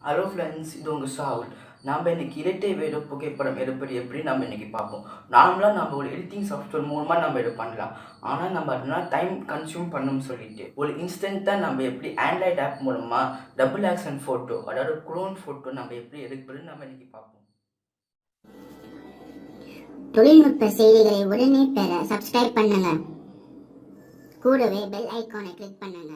Hello friends, இது உங்கள் சாகுல். நாம் இன்றைக்கி இரட்டை வேட புகைப்படம் எடுப்பது எப்படி நம்ம இன்றைக்கி பார்ப்போம். நார்மலாக நம்ம ஒரு எடிட்டிங் சாஃப்ட்வேர் மூலமாக நம்ம இது பண்ணலாம். ஆனால் நம்ம அதனால் டைம் கன்சியூம் பண்ணணும்னு சொல்லிட்டு ஒரு இன்ஸ்டண்ட்டாக நம்ம எப்படி ஆண்ட்ராய்டு ஆப் மூலமாக டபுள் ஆக்ஷன் ஃபோட்டோ, அதாவது க்ளோன் ஃபோட்டோ நம்ம எப்படி எடுப்பதுன்னு நம்ம இன்றைக்கி பார்ப்போம். தொழில்நுட்ப செய்திகளை உடனே பெற சப்ஸ்கிரைப் பண்ணுங்க. கூடவே பெல் ஐகானை கிளிக் பண்ணுங்க.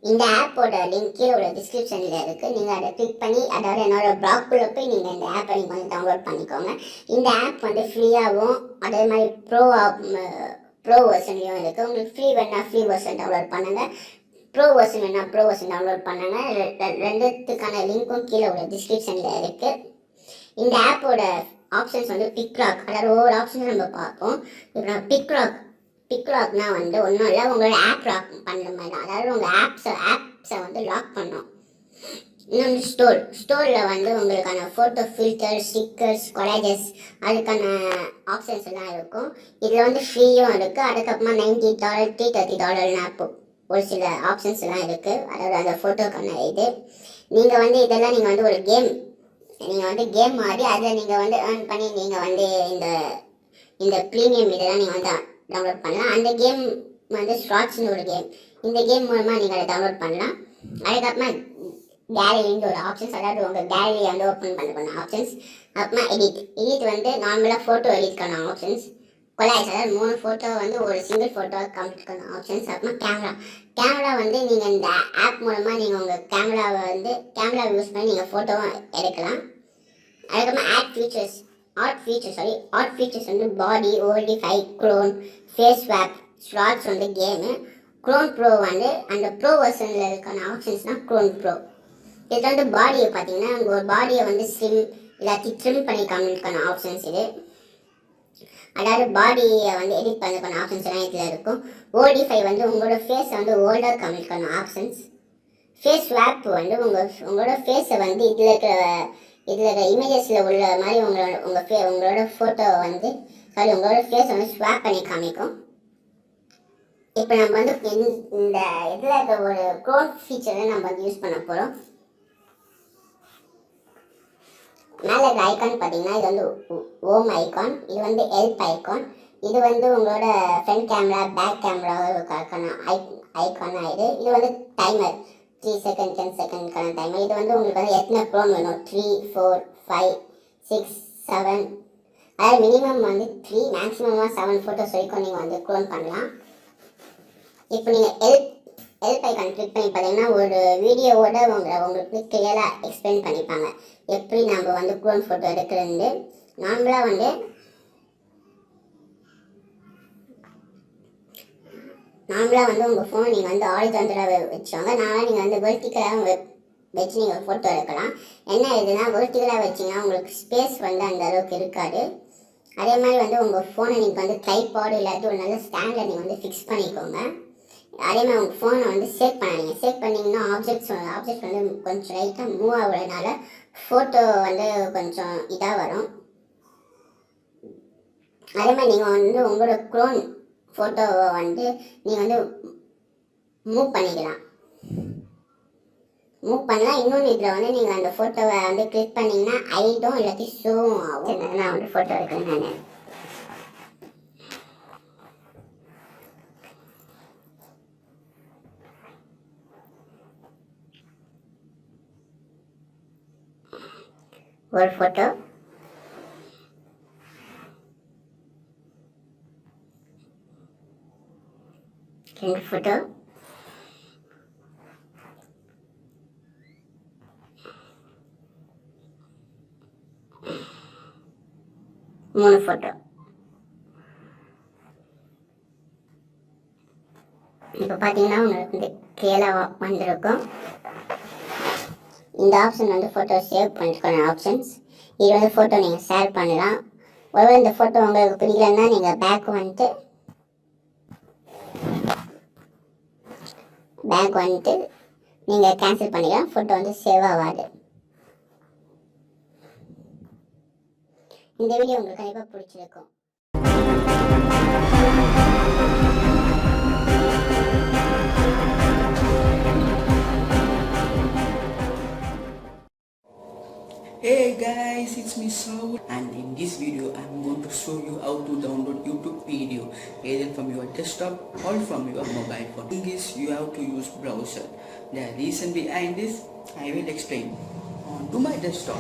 இந்த ஆப்போட லிங்க் கீழே உள்ள டிஸ்கிரிப்ஷனில் இருக்குது. நீங்கள் அதை கிளிக் பண்ணி, அதாவது என்னோட பிளாக்குள்ளே போய் நீங்கள் இந்த ஆப்பை நீங்கள் வந்து டவுன்லோட் பண்ணிக்கோங்க. இந்த ஆப் வந்து ஃப்ரீயாகவும் அதே மாதிரி ப்ரோ வெர்ஷன்லையும் இருக்குது. உங்களுக்கு ஃப்ரீ வேணால் ஃப்ரீ வெர்ஷன் டவுன்லோட் பண்ணுங்கள், ப்ரோ வெர்ஷன் வேணால் ப்ரோ வெர்ஷன் டவுன்லோட் பண்ணுங்கள். ரெண்டுத்துக்கான லிங்க்கும் கீழே உள்ள டிஸ்கிரிப்ஷனில் இருக்குது. இந்த ஆப்போட ஆப்ஷன்ஸ் வந்து பிக்ராக், அதாவது ஒவ்வொரு ஆப்ஷனும் நம்ம பார்ப்போம். இப்போ நான் பிக்லாக்னா வந்து ஒன்றும் இல்லை, உங்களோட ஆப் லாக் பண்ணுற மாதிரி தான். அதாவது உங்கள் ஆப்ஸை வந்து லாக் பண்ணோம். இன்னொன்று ஸ்டோரில் வந்து உங்களுக்கான ஃபோட்டோ ஃபில்டர், ஸ்டிக்கர்ஸ், கொலாஜஸ், அதுக்கான ஆப்ஷன்ஸ் எல்லாம் இருக்கும். இதில் வந்து ஃப்ரீயும் இருக்குது. அதுக்கப்புறமா $90, $330 ஆப் ஒரு சில ஆப்ஷன்ஸ் எல்லாம் இருக்குது. அதாவது அந்த ஃபோட்டோக்கான இது நீங்கள் வந்து இதெல்லாம் நீங்கள் வந்து ஒரு நீங்கள் வந்து கேம் ஆடி அதில் நீங்கள் வந்து ஏர்ன் பண்ணி நீங்கள் வந்து இந்த ப்ரீமியம் இதெல்லாம் நீங்கள் வந்து டவுன்லோட் பண்ணலாம். அந்த கேம் வந்து ஸ்லாட்ஸ்னு ஒரு கேம். இந்த கேம் மூலமாக நீங்கள் அதை டவுன்லோட் பண்ணலாம். அதுக்கப்புறமா கேலரின்னு ஒரு ஆப்ஷன்ஸ், அதாவது உங்கள் கேலரியை வந்து ஓப்பன் பண்ண ஆப்ஷன்ஸ். அப்புறமா எடிட் வந்து நார்மலாக ஃபோட்டோ எடிட்கான ஆப்ஷன்ஸ். கொலாஜ், அதாவது 3 ஃபோட்டோ வந்து ஒரு சிங்கிள் ஃபோட்டோ கம்ப்ளீட் பண்ண ஆப்ஷன்ஸ். அப்புறமா கேமரா வந்து நீங்கள் இந்த ஆப் மூலமாக நீங்கள் உங்கள் கேமராவை வந்து யூஸ் பண்ணி நீங்கள் ஃபோட்டோவும் எடுக்கலாம். அதுக்கப்புறமா ஆர்ட் ஃபீச்சர்ஸ் வந்து பாடி, ஓல்டிஃபை, க்ளோன், ஃபேஸ் ஸ்வாப், ஸ்லாட்ஸ் வந்து கேமு. க்ளோன் ப்ரோ வந்து அந்த ப்ரோ வெர்ஷனில் இருக்கான ஆப்ஷன்ஸ்னால் க்ளோன் ப்ரோ. இதில் வந்து பாடியை பார்த்தீங்கன்னா உங்கள் பாடியை வந்து எல்லாத்தையும் ட்ரிம் பண்ணி காமிக்கான ஆப்ஷன்ஸ் இது. அதாவது பாடியை வந்து எடிட் பண்ணுறதுக்கான ஆப்ஷன்ஸ் எல்லாம் இதில் இருக்கும். ஓல்டிஃபை வந்து உங்களோட ஃபேஸை வந்து ஓல்டாக காமிக்கான ஆப்ஷன்ஸ். ஃபேஸ் ஸ்வாப் வந்து உங்களோட ஃபேஸை வந்து இதில் இருக்கிற இமேஜஸில் உள்ள மாதிரி உங்களோட ஃபோட்டோ வந்து உங்களோட ஃபேஸை வந்து ஸ்வாப் பண்ணி காமிக்கும். இப்போ நம்ம வந்து இந்த இதில் இருக்கிற ஒரு க்ளோன் ஃபீச்சரை நம்ம வந்து யூஸ் பண்ண போகிறோம். மேலே இருக்கிற ஐக்கான் பார்த்தீங்கன்னா இது வந்து ஓம் ஐக்கான், இது வந்து ஹெல்ப் ஐக்கான், இது வந்து உங்களோட ஃப்ரண்ட் கேமரா, பேக் கேமராவுக்கான ஐக்கான் ஆயிடுது. இது வந்து டைமர் 3 செகண்ட் 10 செகண்ட்கான டைமர். இது வந்து உங்களுக்கு வந்து எத்தனை க்ளோன் வேணும், 3, 4, 5, 6, 7, அதாவது மினிமம் வந்து 3, மேக்ஸிமமாக 7 ஃபோட்டோஸ் வரைக்கும் நீங்கள் வந்து க்ளோன் பண்ணலாம். இப்போ நீங்கள் ஹெல்ப் ஐக்கான் கிளிக் பண்ணி பார்த்தீங்கன்னா ஒரு வீடியோவோட உங்களுக்கு கிளியராக எக்ஸ்பிளைன் பண்ணிப்பாங்க எப்படி நம்ம வந்து க்ளோன் ஃபோட்டோ எடுக்கிறது. நார்மலாக வந்து உங்கள் ஃபோன் நீங்கள் வந்து ஹாரிசான்டலாக வச்சுவாங்க. நீங்கள் வந்து வெர்டிக்கலாக வச்சு நீங்கள் ஃபோட்டோ எடுக்கலாம். என்ன இதுனா, வெர்டிக்கலாக வச்சிங்கன்னா உங்களுக்கு ஸ்பேஸ் வந்து அந்த அளவுக்கு இருக்காது. அதே மாதிரி வந்து உங்கள் ஃபோனை நீங்கள் வந்து ட்ரைபாட் இல்லாட்டி ஒரு நல்ல ஸ்டாண்டில் நீங்கள் வந்து ஃபிக்ஸ் பண்ணிக்கோங்க. அதே மாதிரி உங்கள் ஃபோனை வந்து சேவ் பண்ணிங்கன்னா ஆப்ஜெக்ட்ஸ் வந்து கொஞ்சம் லைட்டாக மூவ் ஆகுறதுனால ஃபோட்டோ வந்து கொஞ்சம் இதாக வரும். அதே மாதிரி நீங்கள் வந்து உங்களோட க்ளோன் ஃபோட்டோவை வந்து நீங்கள் வந்து மூவ் பண்ணலாம். இன்னொன்று இதில் வந்து நீங்கள் அந்த ஃபோட்டோவை வந்து கிளிக் பண்ணிங்கன்னா ஐடும் இல்லாட்டி ஷோவும் ஆகும். நான் வந்து ஃபோட்டோ எடுக்கிறேன். நான் ஒரு ஃபோட்டோ, 2 ஃபோட்டோ, 3 ஃபோட்டோ. இப்போ பார்த்தீங்கன்னா உங்களுக்கு வந்து கிளியராக வந்திருக்கும். இந்த ஆப்ஷன் வந்து ஃபோட்டோ சேவ் பண்ணிருக்கான ஆப்ஷன்ஸ். இது வந்து ஃபோட்டோ நீங்கள் ஷேர் பண்ணலாம். ஒருவேளை இந்த ஃபோட்டோ உங்களுக்கு பிடிக்கலன்னா நீங்கள் பேக் வந்துட்டு நீங்கள் கேன்சல் பண்ணிக்கலாம். ஃபோட்டோ வந்து சேவ் ஆகாது. இந்த வீடியோ உங்களுக்கு கண்டிப்பாக பிடிச்சிருக்கும். Hey guys, it's me Saul, and in this video I'm going to show you how to download YouTube video either from your desktop or from your mobile phone. In this you have to use browser. The reason behind this I will explain. On to my desktop,